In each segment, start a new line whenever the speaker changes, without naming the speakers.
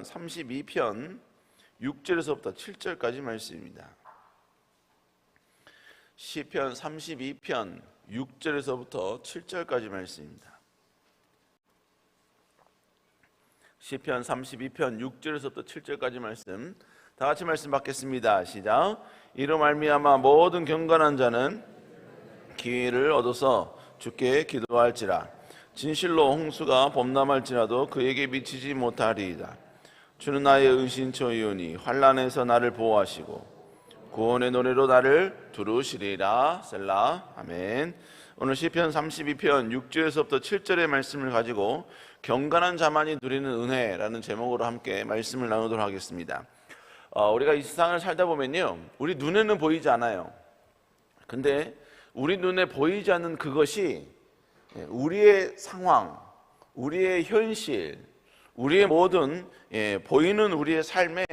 32편 6절에서부터 7절까지 말씀입니다. 시편 32편 6절에서부터 7절까지 말씀입니다. 시편 32편 6절에서부터 7절까지 말씀, 다 같이 말씀 받겠습니다. 시작. 이로 말미암아 모든 경건한 자는 기회를 얻어서 주께 기도할지라. 진실로 홍수가 범람할지라도 그에게 미치지 못하리이다. 주는 나의 은신처이오니 환난에서 나를 보호하시고 구원의 노래로 나를 두루시리라. 셀라. 아멘. 오늘 시편 32편 6절에서부터 7절의 말씀을 가지고 경건한 자만이 누리는 은혜라는 제목으로 함께 말씀을 나누도록 하겠습니다. 우리가 이 세상을 살다 보면요, 우리 눈에는 보이지 않아요. 근데 우리 눈에 보이지 않는 그것이 우리의 상황, 우리의 현실, 우리의 모든 보이는 우리의 삶에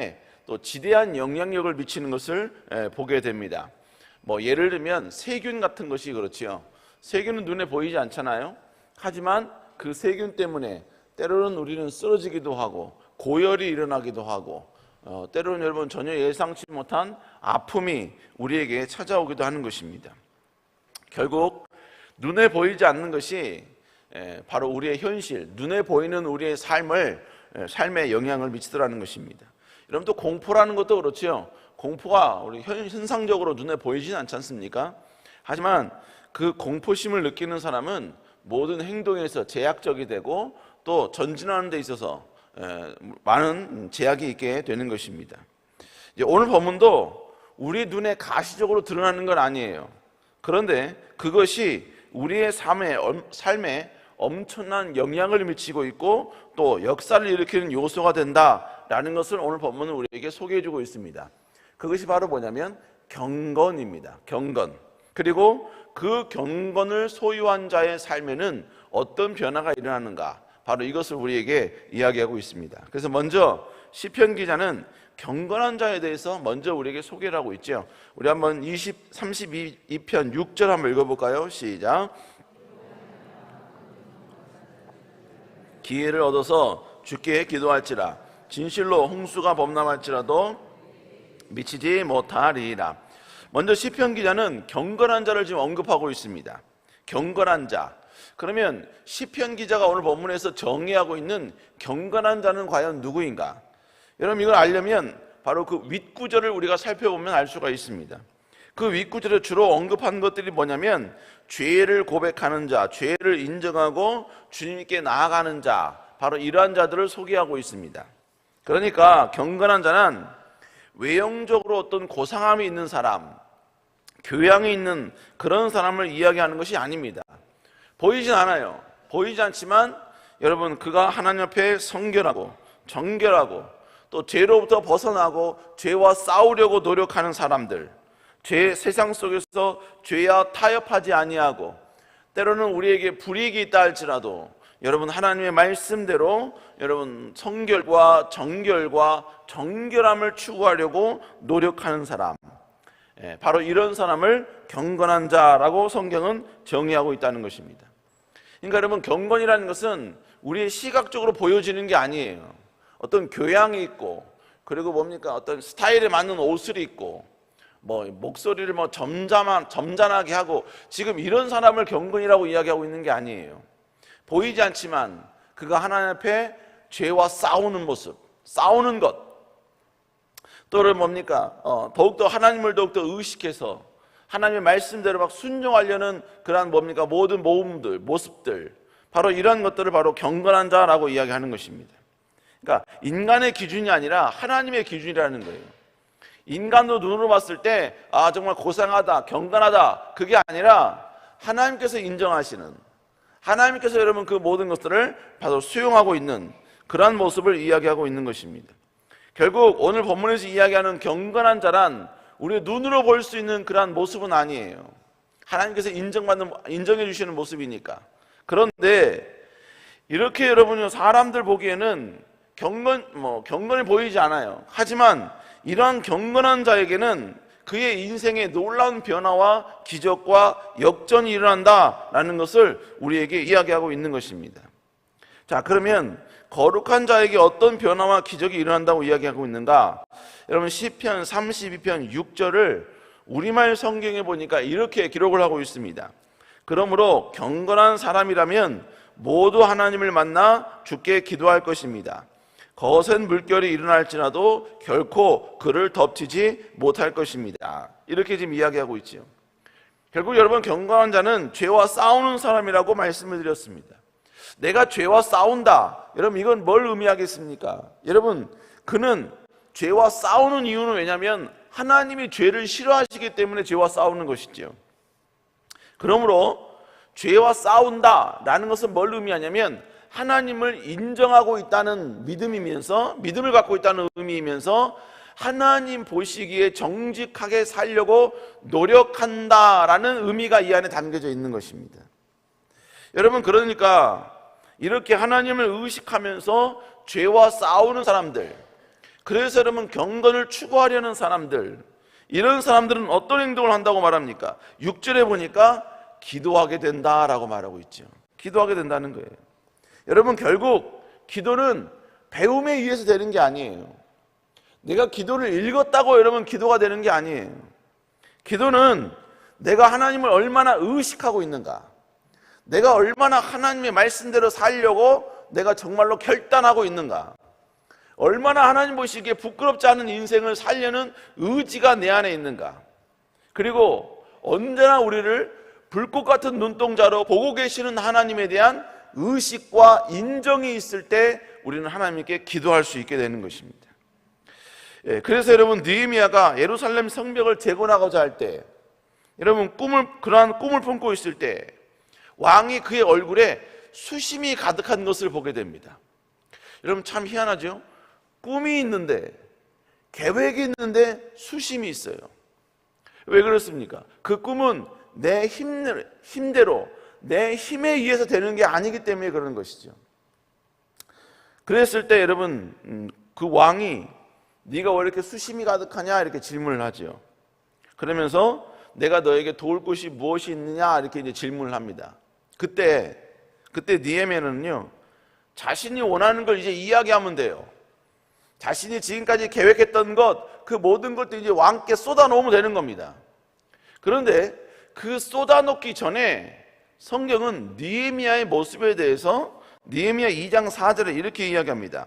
또 지대한 영향력을 미치는 것을 보게 됩니다. 예를 들면 세균 같은 것이 그렇지요. 세균은 눈에 보이지 않잖아요. 하지만 그 세균 때문에 때로는 우리는 쓰러지기도 하고 고열이 일어나기도 하고 때로는 여러분 전혀 예상치 못한 아픔이 우리에게 찾아오기도 하는 것입니다. 결국 눈에 보이지 않는 것이 바로 우리의 현실, 눈에 보이는 우리의 삶에 영향을 미치더라는 것입니다. 여러분, 또 공포라는 것도 그렇죠. 공포가 우리 현상적으로 눈에 보이지는 않지 않습니까? 하지만 그 공포심을 느끼는 사람은 모든 행동에서 제약적이 되고 또 전진하는 데 있어서 많은 제약이 있게 되는 것입니다. 오늘 본문도 우리 눈에 가시적으로 드러나는 건 아니에요. 그런데 그것이 우리의 삶에 엄청난 영향을 미치고 있고 또 역사를 일으키는 요소가 된다라는 것을 오늘 본문은 우리에게 소개해주고 있습니다. 그것이 바로 뭐냐면 경건입니다. 경건. 그리고 그 경건을 소유한 자의 삶에는 어떤 변화가 일어나는가, 바로 이것을 우리에게 이야기하고 있습니다. 그래서 먼저 시편 기자는 경건한 자에 대해서 먼저 우리에게 소개를 하고 있죠. 우리 한번 32편 6절 한번 읽어볼까요? 시작. 기회를 얻어서 주께 기도할지라. 진실로 홍수가 범람할지라도 미치지 못하리라. 먼저 시편 기자는 경건한 자를 지금 언급하고 있습니다. 경건한 자. 그러면 시편 기자가 오늘 본문에서 정의하고 있는 경건한 자는 과연 누구인가? 여러분, 이걸 알려면 바로 그 윗구절을 우리가 살펴보면 알 수가 있습니다. 그 윗구절에 주로 언급한 것들이 뭐냐면 죄를 고백하는 자, 죄를 인정하고 주님께 나아가는 자, 바로 이러한 자들을 소개하고 있습니다. 그러니까 경건한 자는 외형적으로 어떤 고상함이 있는 사람, 교양이 있는 그런 사람을 이야기하는 것이 아닙니다. 보이진 않아요. 보이지 않지만 여러분, 그가 하나님 앞에 성결하고 정결하고 또 죄로부터 벗어나고 죄와 싸우려고 노력하는 사람들, 세상 속에서 죄와 타협하지 아니하고 때로는 우리에게 불이익이 있다 할지라도 여러분 하나님의 말씀대로 여러분 성결과 정결과 정결함을 추구하려고 노력하는 사람, 바로 이런 사람을 경건한 자라고 성경은 정의하고 있다는 것입니다. 그러니까 여러분, 경건이라는 것은 우리의 시각적으로 보여지는 게 아니에요. 어떤 교양이 있고, 그리고 뭡니까? 어떤 스타일에 맞는 옷을 입고, 목소리를 점잖하게 하고, 지금 이런 사람을 경건이라고 이야기하고 있는 게 아니에요. 보이지 않지만 그가 하나님 앞에 죄와 싸우는 모습, 싸우는 것, 또는 뭡니까? 더욱더 하나님을 더욱더 의식해서 하나님의 말씀대로 막 순종하려는 그러한 뭡니까? 모든 모습들, 바로 이런 것들을 바로 경건한 자라고 이야기하는 것입니다. 그러니까 인간의 기준이 아니라 하나님의 기준이라는 거예요. 인간도 눈으로 봤을 때 정말 고상하다, 경건하다, 그게 아니라 하나님께서 인정하시는, 하나님께서 여러분 그 모든 것들을 바로 수용하고 있는 그러한 모습을 이야기하고 있는 것입니다. 결국 오늘 본문에서 이야기하는 경건한 자란 우리의 눈으로 볼 수 있는 그러한 모습은 아니에요. 하나님께서 인정해 주시는 모습이니까. 그런데 이렇게 여러분이 사람들 보기에는 경건이 보이지 않아요. 하지만 이러한 경건한 자에게는 그의 인생에 놀라운 변화와 기적과 역전이 일어난다라는 것을 우리에게 이야기하고 있는 것입니다. 자, 그러면 거룩한 자에게 어떤 변화와 기적이 일어난다고 이야기하고 있는가? 여러분 시편 32편 6절을 우리말 성경에 보니까 이렇게 기록을 하고 있습니다. 그러므로 경건한 사람이라면 모두 하나님을 만나 주께 기도할 것입니다. 거센 물결이 일어날지라도 결코 그를 덮치지 못할 것입니다. 이렇게 지금 이야기하고 있죠. 결국 여러분, 경건한 자는 죄와 싸우는 사람이라고 말씀을 드렸습니다. 내가 죄와 싸운다. 여러분, 이건 뭘 의미하겠습니까? 여러분, 그는 죄와 싸우는 이유는 왜냐하면 하나님이 죄를 싫어하시기 때문에 죄와 싸우는 것이죠. 그러므로 죄와 싸운다라는 것은 뭘 의미하냐면 하나님을 인정하고 있다는 믿음이면서, 믿음을 갖고 있다는 의미이면서 하나님 보시기에 정직하게 살려고 노력한다라는 의미가 이 안에 담겨져 있는 것입니다. 여러분, 그러니까 이렇게 하나님을 의식하면서 죄와 싸우는 사람들, 그래서 여러분 경건을 추구하려는 사람들, 이런 사람들은 어떤 행동을 한다고 말합니까? 6절에 보니까 기도하게 된다라고 말하고 있죠. 기도하게 된다는 거예요. 여러분, 결국 기도는 배움에 의해서 되는 게 아니에요. 내가 기도를 읽었다고 여러분 기도가 되는 게 아니에요. 기도는 내가 하나님을 얼마나 의식하고 있는가, 내가 얼마나 하나님의 말씀대로 살려고 내가 정말로 결단하고 있는가, 얼마나 하나님 보시기에 부끄럽지 않은 인생을 살려는 의지가 내 안에 있는가, 그리고 언제나 우리를 불꽃 같은 눈동자로 보고 계시는 하나님에 대한 의식과 인정이 있을 때 우리는 하나님께 기도할 수 있게 되는 것입니다. 그래서 여러분, 느헤미야가 예루살렘 성벽을 재건하고자 할 때, 여러분 그러한 꿈을 품고 있을 때 왕이 그의 얼굴에 수심이 가득한 것을 보게 됩니다. 여러분, 참 희한하죠? 꿈이 있는데, 계획이 있는데 수심이 있어요. 왜 그렇습니까? 그 꿈은 내 힘대로, 내 힘에 의해서 되는 게 아니기 때문에 그러는 것이죠. 그랬을 때 여러분, 그 왕이 네가 왜 이렇게 수심이 가득하냐 이렇게 질문을 하죠. 그러면서 내가 너에게 도울 것이 무엇이 있느냐 이렇게 이제 질문을 합니다. 그때 느헤미야는요, 자신이 원하는 걸 이제 이야기하면 돼요. 자신이 지금까지 계획했던 것, 그 모든 것도 이제 왕께 쏟아놓으면 되는 겁니다. 그런데 그 쏟아놓기 전에 성경은 느헤미야의 모습에 대해서 느헤미야 2장 4절에 이렇게 이야기합니다.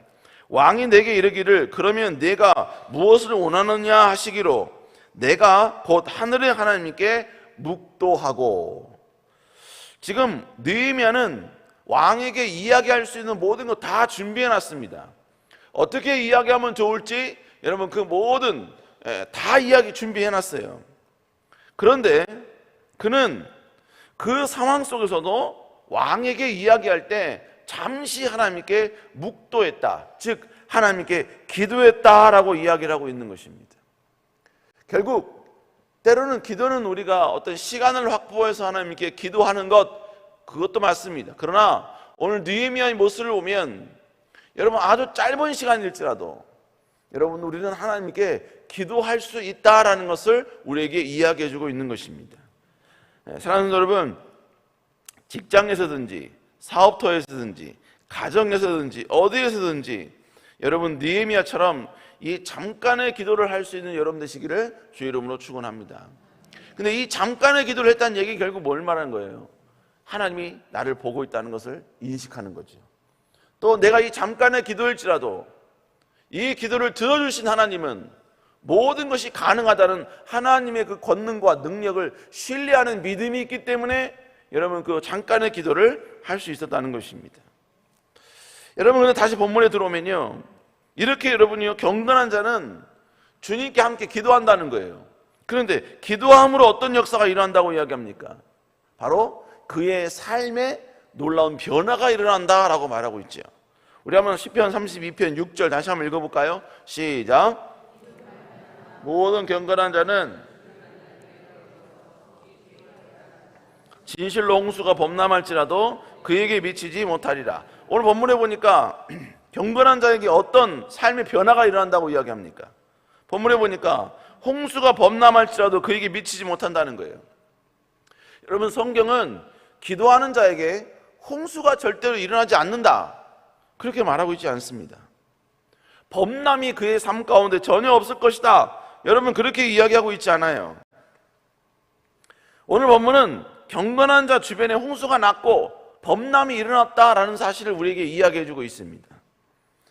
왕이 내게 이르기를 그러면 내가 무엇을 원하느냐 하시기로 내가 곧 하늘의 하나님께 묵도하고. 지금 느헤미야는 왕에게 이야기할 수 있는 모든 거 다 준비해 놨습니다. 어떻게 이야기하면 좋을지 여러분 그 모든 다 이야기 준비해 놨어요. 그런데 그는 그 상황 속에서도 왕에게 이야기할 때 잠시 하나님께 묵도했다, 즉 하나님께 기도했다라고 이야기를 하고 있는 것입니다. 결국 때로는 기도는 우리가 어떤 시간을 확보해서 하나님께 기도하는 것, 그것도 맞습니다. 그러나 오늘 느헤미야의 모습을 보면 여러분 아주 짧은 시간일지라도 여러분 우리는 하나님께 기도할 수 있다라는 것을 우리에게 이야기해 주고 있는 것입니다. 사랑하는 여러분, 직장에서든지 사업터에서든지 가정에서든지 어디에서든지 여러분 느헤미야처럼 이 잠깐의 기도를 할 수 있는 여러분 되시기를 주의 이름으로 축원합니다. 근데 이 잠깐의 기도를 했다는 얘기 결국 뭘 말하는 거예요? 하나님이 나를 보고 있다는 것을 인식하는 거죠. 또 내가 이 잠깐의 기도일지라도 이 기도를 들어주신 하나님은 모든 것이 가능하다는 하나님의 그 권능과 능력을 신뢰하는 믿음이 있기 때문에 여러분 그 잠깐의 기도를 할 수 있었다는 것입니다. 여러분, 근데 다시 본문에 들어오면요, 이렇게 여러분이요, 경건한 자는 주님께 함께 기도한다는 거예요. 그런데 기도함으로 어떤 역사가 일어난다고 이야기합니까? 바로 그의 삶에 놀라운 변화가 일어난다라고 말하고 있죠. 우리 한번 시편 32편 6절 다시 한번 읽어볼까요? 시작. 모든 경건한 자는 진실로 홍수가 범람할지라도 그에게 미치지 못하리라. 오늘 본문에 보니까 경건한 자에게 어떤 삶의 변화가 일어난다고 이야기합니까? 본문에 보니까 홍수가 범람할지라도 그에게 미치지 못한다는 거예요. 여러분, 성경은 기도하는 자에게 홍수가 절대로 일어나지 않는다, 그렇게 말하고 있지 않습니다. 범람이 그의 삶 가운데 전혀 없을 것이다, 여러분 그렇게 이야기하고 있지 않아요. 오늘 본문은 경건한 자 주변에 홍수가 났고 범람이 일어났다라는 사실을 우리에게 이야기해 주고 있습니다.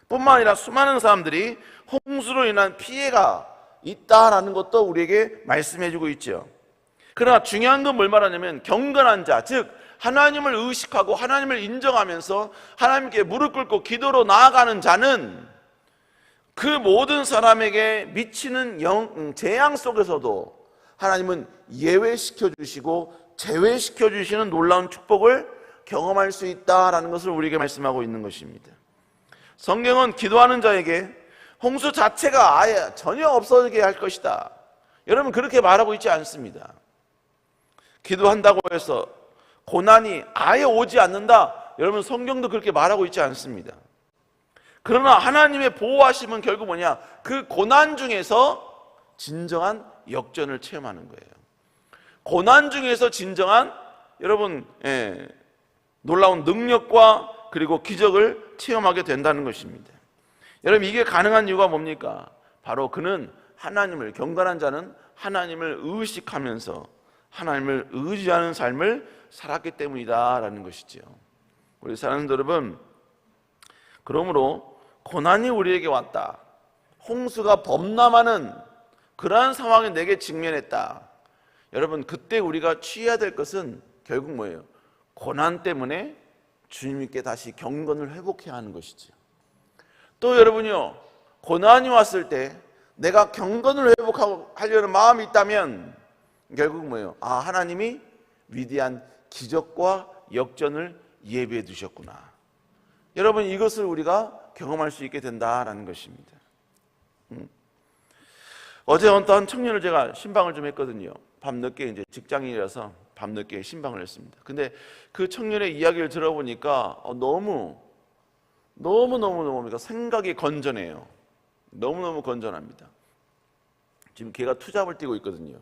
뿐만 아니라 수많은 사람들이 홍수로 인한 피해가 있다라는 것도 우리에게 말씀해 주고 있죠. 그러나 중요한 건 뭘 말하냐면, 경건한 자, 즉 하나님을 의식하고 하나님을 인정하면서 하나님께 무릎 꿇고 기도로 나아가는 자는 그 모든 사람에게 미치는 재앙 속에서도 하나님은 예외시켜 주시고 제외시켜 주시는 놀라운 축복을 경험할 수 있다라는 것을 우리에게 말씀하고 있는 것입니다. 성경은 기도하는 자에게 홍수 자체가 아예 전혀 없어지게 할 것이다, 여러분 그렇게 말하고 있지 않습니다. 기도한다고 해서 고난이 아예 오지 않는다, 여러분 성경도 그렇게 말하고 있지 않습니다. 그러나 하나님의 보호하심은 결국 뭐냐, 그 고난 중에서 진정한 역전을 체험하는 거예요. 고난 중에서 진정한 여러분 놀라운 능력과 그리고 기적을 체험하게 된다는 것입니다. 여러분 이게 가능한 이유가 뭡니까? 바로 그는 하나님을, 경건한 자는 하나님을 의식하면서 하나님을 의지하는 삶을 살았기 때문이다라는 것이죠. 우리 사랑하는 여러분, 그러므로 고난이 우리에게 왔다, 홍수가 범람하는 그러한 상황에 내게 직면했다, 여러분 그때 우리가 취해야 될 것은 결국 뭐예요? 고난 때문에 주님께 다시 경건을 회복해야 하는 것이죠. 또 여러분요, 고난이 왔을 때 내가 경건을 회복하려는 마음이 있다면 결국 뭐예요? 아, 하나님이 위대한 기적과 역전을 예비해 두셨구나, 여러분 이것을 우리가 경험할 수 있게 된다라는 것입니다. 어제 어떤 청년을 제가 신방을 좀 했거든요. 밤늦게, 이제 직장인이라서 밤늦게 신방을 했습니다. 근데 그 청년의 이야기를 들어보니까 너무 생각이 건전해요. 너무너무 건전합니다. 지금 걔가 투잡을 뛰고 있거든요.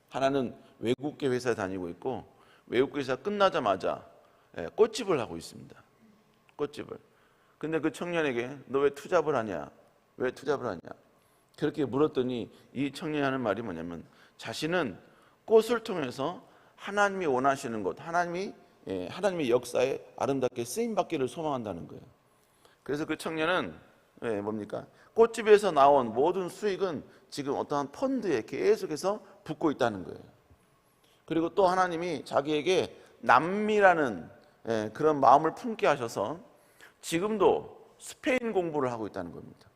하나는 외국계 회사에 다니고 있고, 외국계 회사 끝나자마자 꽃집을 하고 있습니다. 꽃집을. 근데 그 청년에게 너 왜 투잡을 하냐? 왜 투잡을 하냐? 그렇게 물었더니 이 청년이 하는 말이 뭐냐면, 자신은 꽃을 통해서 하나님이 원하시는 것, 하나님의 역사에 아름답게 쓰임받기를 소망한다는 거예요. 그래서 그 청년은 뭡니까? 꽃집에서 나온 모든 수익은 지금 어떠한 펀드에 계속해서 붓고 있다는 거예요. 그리고 또 하나님이 자기에게 남미라는 그런 마음을 품게 하셔서 지금도 스페인 공부를 하고 있다는 겁니다.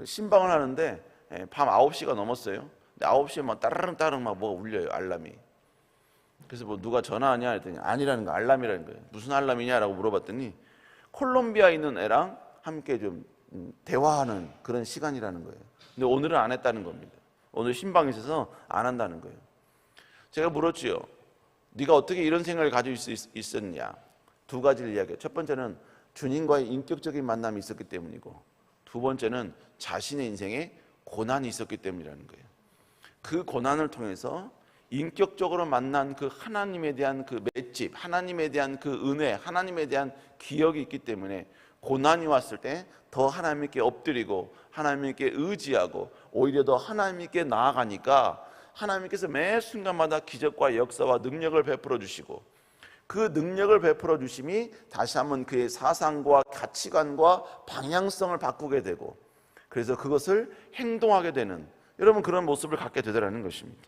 신방을 하는데 밤 9시가 넘었어요. 근데 9시에 막 따르릉 막 뭐가 울려요, 알람이. 그래서 뭐 누가 전화하냐 했더니 아니라는 거, 알람이라는 거예요. 무슨 알람이냐라고 물어봤더니 콜롬비아에 있는 애랑 함께 좀 대화하는 그런 시간이라는 거예요. 근데 오늘은 안 했다는 겁니다. 오늘 신방에 있어서 안 한다는 거예요. 제가 물었지요. 네가 어떻게 이런 생각을 가지고 있었냐? 두 가지를 이야기해요. 첫 번째는 주님과의 인격적인 만남이 있었기 때문이고, 두 번째는 자신의 인생에 고난이 있었기 때문이라는 거예요. 그 고난을 통해서 인격적으로 만난 그 하나님에 대한 그 맷집, 하나님에 대한 그 은혜, 하나님에 대한 기억이 있기 때문에 고난이 왔을 때 더 하나님께 엎드리고 하나님께 의지하고 오히려 더 하나님께 나아가니까 하나님께서 매 순간마다 기적과 역사와 능력을 베풀어 주시고, 그 능력을 베풀어 주심이 다시 한번 그의 사상과 가치관과 방향성을 바꾸게 되고, 그래서 그것을 행동하게 되는, 여러분 그런 모습을 갖게 되더라는 것입니다.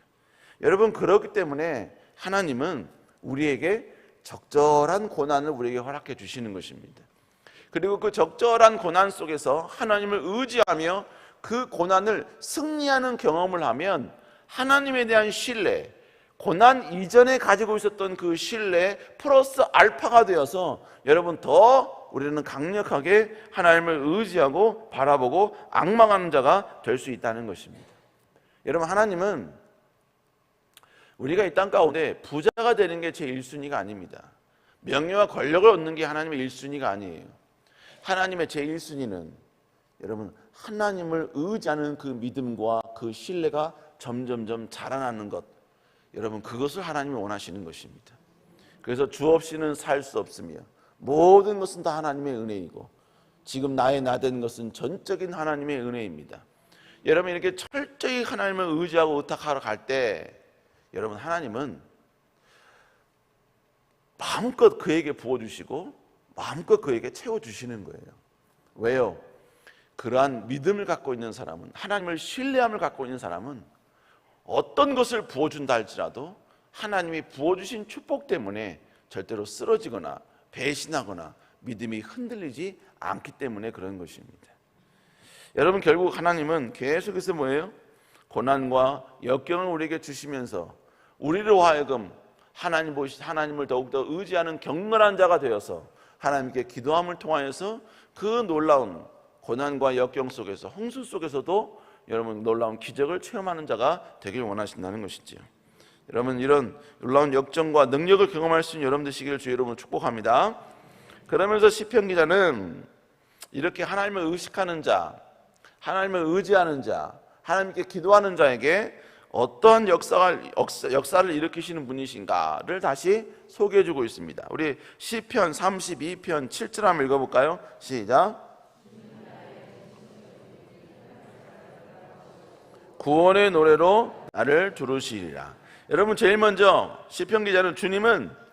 여러분 그렇기 때문에 하나님은 우리에게 적절한 고난을 우리에게 허락해 주시는 것입니다. 그리고 그 적절한 고난 속에서 하나님을 의지하며 그 고난을 승리하는 경험을 하면 하나님에 대한 신뢰, 고난 이전에 가지고 있었던 그 신뢰 플러스 알파가 되어서 여러분 더 우리는 강력하게 하나님을 의지하고 바라보고 앙망하는 자가 될 수 있다는 것입니다. 여러분 하나님은 우리가 이 땅 가운데 부자가 되는 게 제 1순위가 아닙니다. 명예와 권력을 얻는 게 하나님의 1순위가 아니에요. 하나님의 제 1순위는 여러분 하나님을 의지하는 그 믿음과 그 신뢰가 점점점 자라나는 것, 여러분 그것을 하나님이 원하시는 것입니다. 그래서 주 없이는 살 수 없으며 모든 것은 다 하나님의 은혜이고 지금 나의 나된 것은 전적인 하나님의 은혜입니다. 여러분 이렇게 철저히 하나님을 의지하고 의탁하러 갈 때 여러분 하나님은 마음껏 그에게 부어주시고 마음껏 그에게 채워주시는 거예요. 왜요? 그러한 믿음을 갖고 있는 사람은, 하나님을 신뢰함을 갖고 있는 사람은 어떤 것을 부어준다 할지라도 하나님이 부어주신 축복 때문에 절대로 쓰러지거나 배신하거나 믿음이 흔들리지 않기 때문에 그런 것입니다. 여러분 결국 하나님은 계속해서 뭐예요? 고난과 역경을 우리에게 주시면서 우리로 하여금 하나님을 더욱더 의지하는 경건한 자가 되어서 하나님께 기도함을 통하여서 그 놀라운 고난과 역경 속에서, 홍수 속에서도 여러분 놀라운 기적을 체험하는 자가 되길 원하신다는 것이지요. 여러분 이런 놀라운 역정과 능력을 경험할 수 있는 여러분 되시기를 주의 이름으로 축복합니다. 그러면서 시편 기자는 이렇게 하나님을 의식하는 자, 하나님을 의지하는 자, 하나님께 기도하는 자에게 어떠한 역사를 일으키시는 분이신가를 다시 소개해주고 있습니다. 우리 시편 32편 7절 한번 읽어볼까요? 시작. 구원의 노래로 나를 두르시리라. 여러분 제일 먼저 시편 기자는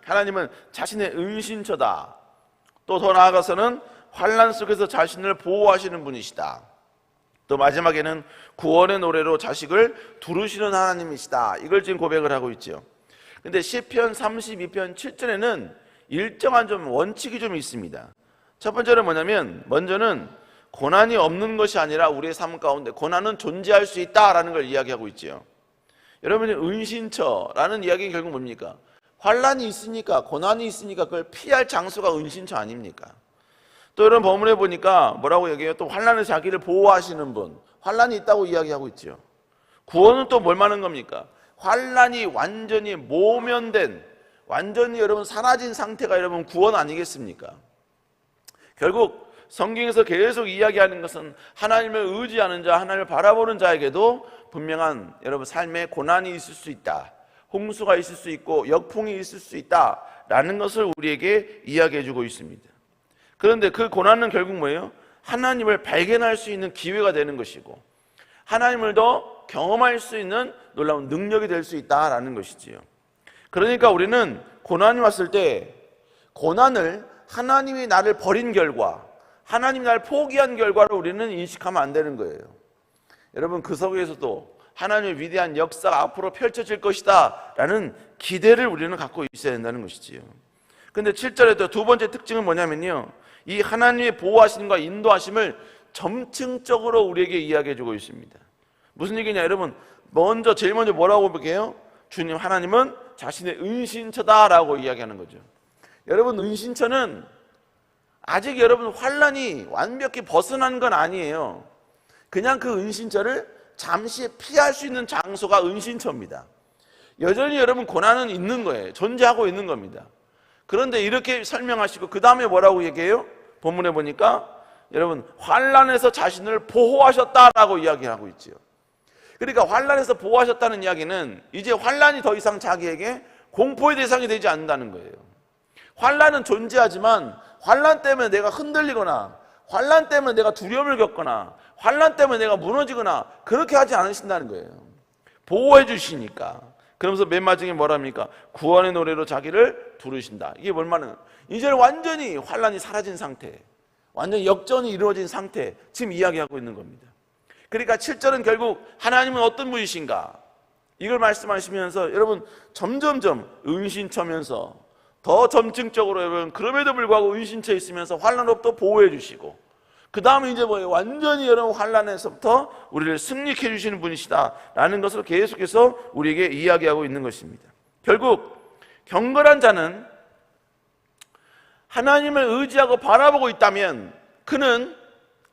하나님은 자신의 은신처다. 또 더 나아가서는 환난 속에서 자신을 보호하시는 분이시다. 또 마지막에는 구원의 노래로 자식을 두르시는 하나님이시다. 이걸 지금 고백을 하고 있죠. 근데 시편 32편 7절에는 일정한 원칙이 좀 있습니다. 첫 번째는 뭐냐면, 먼저는 고난이 없는 것이 아니라 우리의 삶 가운데 고난은 존재할 수 있다라는 걸 이야기하고 있죠. 여러분이 은신처라는 이야기는 결국 뭡니까? 환난이 있으니까, 고난이 있으니까 그걸 피할 장소가 은신처 아닙니까? 또 이런 본문에 보니까 뭐라고 얘기해요? 또 환난에서 자기를 보호하시는 분, 환난이 있다고 이야기하고 있죠. 구원은 또 뭘 말하는 겁니까? 환난이 완전히 모면된, 완전히 여러분 사라진 상태가 여러분 구원 아니겠습니까? 결국 성경에서 계속 이야기하는 것은 하나님을 의지하는 자, 하나님을 바라보는 자에게도 분명한 여러분 삶에 고난이 있을 수 있다, 홍수가 있을 수 있고 역풍이 있을 수 있다라는 것을 우리에게 이야기해 주고 있습니다. 그런데 그 고난은 결국 뭐예요? 하나님을 발견할 수 있는 기회가 되는 것이고 하나님을 더 경험할 수 있는 놀라운 능력이 될 수 있다라는 것이지요. 그러니까 우리는 고난이 왔을 때 고난을 하나님이 나를 버린 결과, 하나님이 나를 포기한 결과로 우리는 인식하면 안 되는 거예요. 여러분 그 속에서도 하나님의 위대한 역사가 앞으로 펼쳐질 것이다 라는 기대를 우리는 갖고 있어야 된다는 것이지요. 근데 7절에 또 두 번째 특징은 뭐냐면요, 이 하나님의 보호하심과 인도하심을 점층적으로 우리에게 이야기해 주고 있습니다. 무슨 얘기냐, 여러분 제일 먼저 뭐라고 볼게요? 주님 하나님은 자신의 은신처다라고 이야기하는 거죠. 여러분 은신처는 아직 여러분 환난이 완벽히 벗어난 건 아니에요. 그냥 그 은신처를 잠시 피할 수 있는 장소가 은신처입니다. 여전히 여러분 고난은 있는 거예요. 존재하고 있는 겁니다. 그런데 이렇게 설명하시고 그 다음에 뭐라고 얘기해요? 본문에 보니까 여러분 환난에서 자신을 보호하셨다라고 이야기하고 있죠. 그러니까 환난에서 보호하셨다는 이야기는 이제 환난이 더 이상 자기에게 공포의 대상이 되지 않는다는 거예요. 환난은 존재하지만 환난 때문에 내가 흔들리거나 환난 때문에 내가 두려움을 겪거나 환난 때문에 내가 무너지거나 그렇게 하지 않으신다는 거예요. 보호해 주시니까. 그러면서 맨 마지막에 뭐랍니까? 구원의 노래로 자기를 부르신다. 이게 뭘 말하는 거예요? 이제는 완전히 환난이 사라진 상태, 완전히 역전이 이루어진 상태 지금 이야기하고 있는 겁니다. 그러니까 7절은 결국 하나님은 어떤 분이신가 이걸 말씀하시면서 여러분 점점점 은신처면서 더 점층적으로 여러분 그럼에도 불구하고 은신처에 있으면서 환난으로부터 보호해 주시고 그 다음에 이제 뭐예요? 완전히 여러분 환난에서부터 우리를 승리케 해주시는 분이시다라는 것을 계속해서 우리에게 이야기하고 있는 것입니다. 결국 경건한 자는 하나님을 의지하고 바라보고 있다면 그는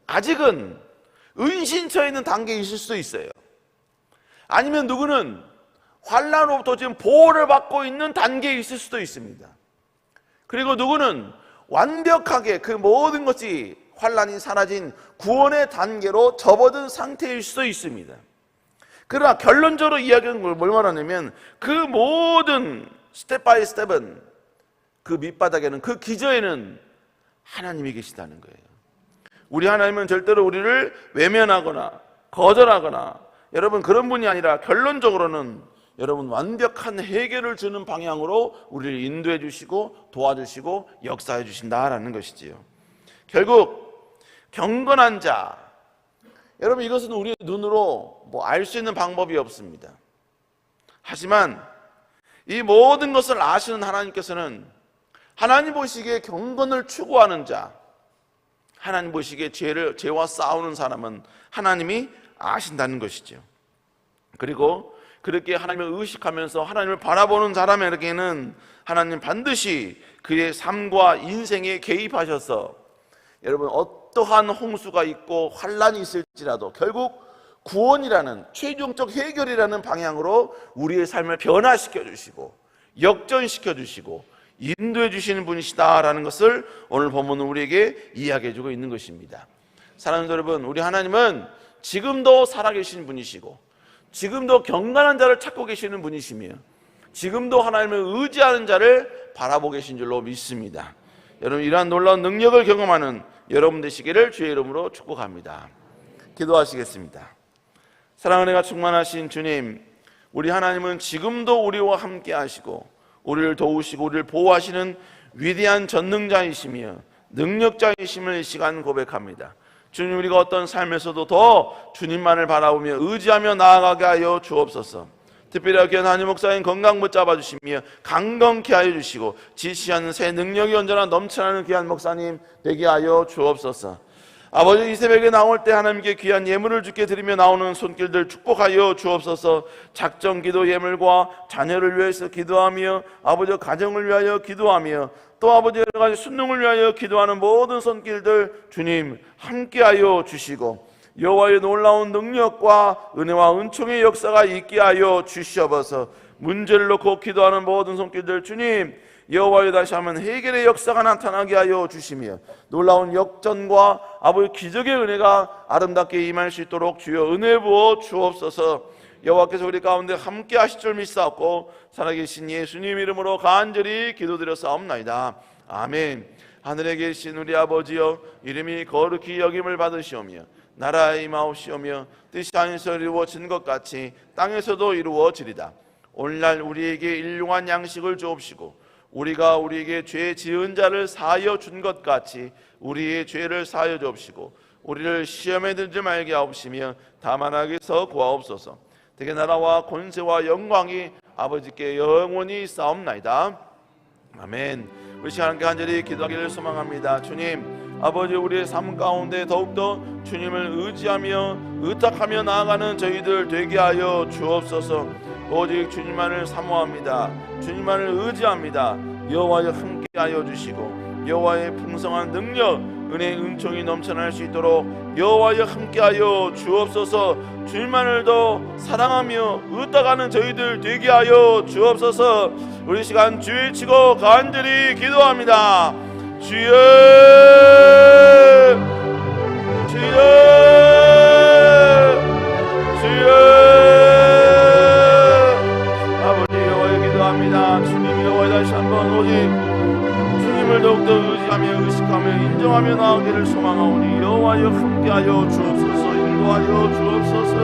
아직은 은신처에 있는 단계에 있을 수도 있어요. 아니면 누구는 환난으로부터 지금 보호를 받고 있는 단계에 있을 수도 있습니다. 그리고 누구는 완벽하게 그 모든 것이 환난이 사라진 구원의 단계로 접어든 상태일 수도 있습니다. 그러나 결론적으로 이야기하는 걸 뭘 말하냐면 그 모든 스텝 바이 스텝은 그 밑바닥에는 그 기저에는 하나님이 계시다는 거예요. 우리 하나님은 절대로 우리를 외면하거나 거절하거나 여러분 그런 분이 아니라 결론적으로는 여러분 완벽한 해결을 주는 방향으로 우리를 인도해 주시고 도와주시고 역사해 주신다라는 것이지요. 결국 경건한 자, 여러분 이것은 우리의 눈으로 알 수 있는 방법이 없습니다. 하지만 이 모든 것을 아시는 하나님께서는 하나님 보시기에 경건을 추구하는 자, 하나님 보시기에 죄와 싸우는 사람은 하나님이 아신다는 것이죠. 그리고 그렇게 하나님을 의식하면서 하나님을 바라보는 사람에게는 하나님 반드시 그의 삶과 인생에 개입하셔서 여러분 어떠한 홍수가 있고 환란이 있을지라도 결국 구원이라는 최종적 해결이라는 방향으로 우리의 삶을 변화시켜 주시고 역전시켜 주시고 인도해 주시는 분이시다라는 것을 오늘 본문은 우리에게 이야기해 주고 있는 것입니다. 사랑하는 여러분, 우리 하나님은 지금도 살아계신 분이시고 지금도 경건한 자를 찾고 계시는 분이시며 지금도 하나님을 의지하는 자를 바라보고 계신 줄로 믿습니다. 여러분 이러한 놀라운 능력을 경험하는 여러분 되시기를 주의 이름으로 축복합니다. 기도하시겠습니다. 사랑의 은혜가 충만하신 주님, 우리 하나님은 지금도 우리와 함께 하시고 우리를 도우시고 우리를 보호하시는 위대한 전능자이시며 능력자이심을 이 시간 고백합니다. 주님, 우리가 어떤 삶에서도 더 주님만을 바라보며 의지하며 나아가게 하여 주옵소서. 특별히 귀한 한유 목사님 건강 붙잡아 주시며 강건케 하여 주시고 지시하는 새 능력이 언제나 넘쳐나는 귀한 목사님 되게 하여 주옵소서. 아버지, 이 새벽에 나올 때 하나님께 귀한 예물을 주께 드리며 나오는 손길들 축복하여 주옵소서. 작정기도 예물과 자녀를 위해서 기도하며 아버지 가정을 위하여 기도하며 또 아버지 여러 가지 순종을 위하여 기도하는 모든 손길들 주님 함께하여 주시고 여호와의 놀라운 능력과 은혜와 은총의 역사가 있게 하여 주시옵소서. 문제를 놓고 기도하는 모든 손길들 주님 여호와의 다시 한번 해결의 역사가 나타나게 하여 주시며 놀라운 역전과 아버지 기적의 은혜가 아름답게 임할 수 있도록 주여 은혜 부어 주옵소서. 여호와께서 우리 가운데 함께 하실 줄 믿사옵고 살아계신 예수님 이름으로 간절히 기도드렸사옵나이다. 아멘. 하늘에 계신 우리 아버지여, 이름이 거룩히 여김을 받으시오며 나라의 임하옵시오며 뜻이 하늘에서 이루어진 것 같이 땅에서도 이루어지리다. 오늘날 우리에게 일용할 양식을 주옵시고 우리가 우리에게 죄 지은 자를 사하여 준 것 같이 우리의 죄를 사하여 주옵시고 우리를 시험에 들지 말게 하옵시며 다만 악에서 구하옵소서. 되게 나라와 권세와 영광이 아버지께 영원히 싸움나이다. 아멘. 우리 시간 함께 간절히 기도하기를 소망합니다. 주님, 아버지 우리의 삶 가운데 더욱더 주님을 의지하며 의탁하며 나아가는 저희들 되게 하여 주옵소서. 오직 주님만을 사모합니다. 주님만을 의지합니다. 여호와여 함께하여 주시고 여호와의 풍성한 능력, 은혜, 은총이 넘쳐날 수 있도록 여호와여 함께하여 주옵소서. 주님만을 더 사랑하며 의탁하는 저희들 되게 하여 주옵소서. 우리 시간 주의 치고 간절히 기도합니다. 주여, 주여, 주여. 주님 여호와 다시 한번 오직 주님을 더욱더 의지하며 의식하며 인정하며 나아가기를 소망하오니 여호와여 함께하여 주옵소서. 인도하여 주옵소서.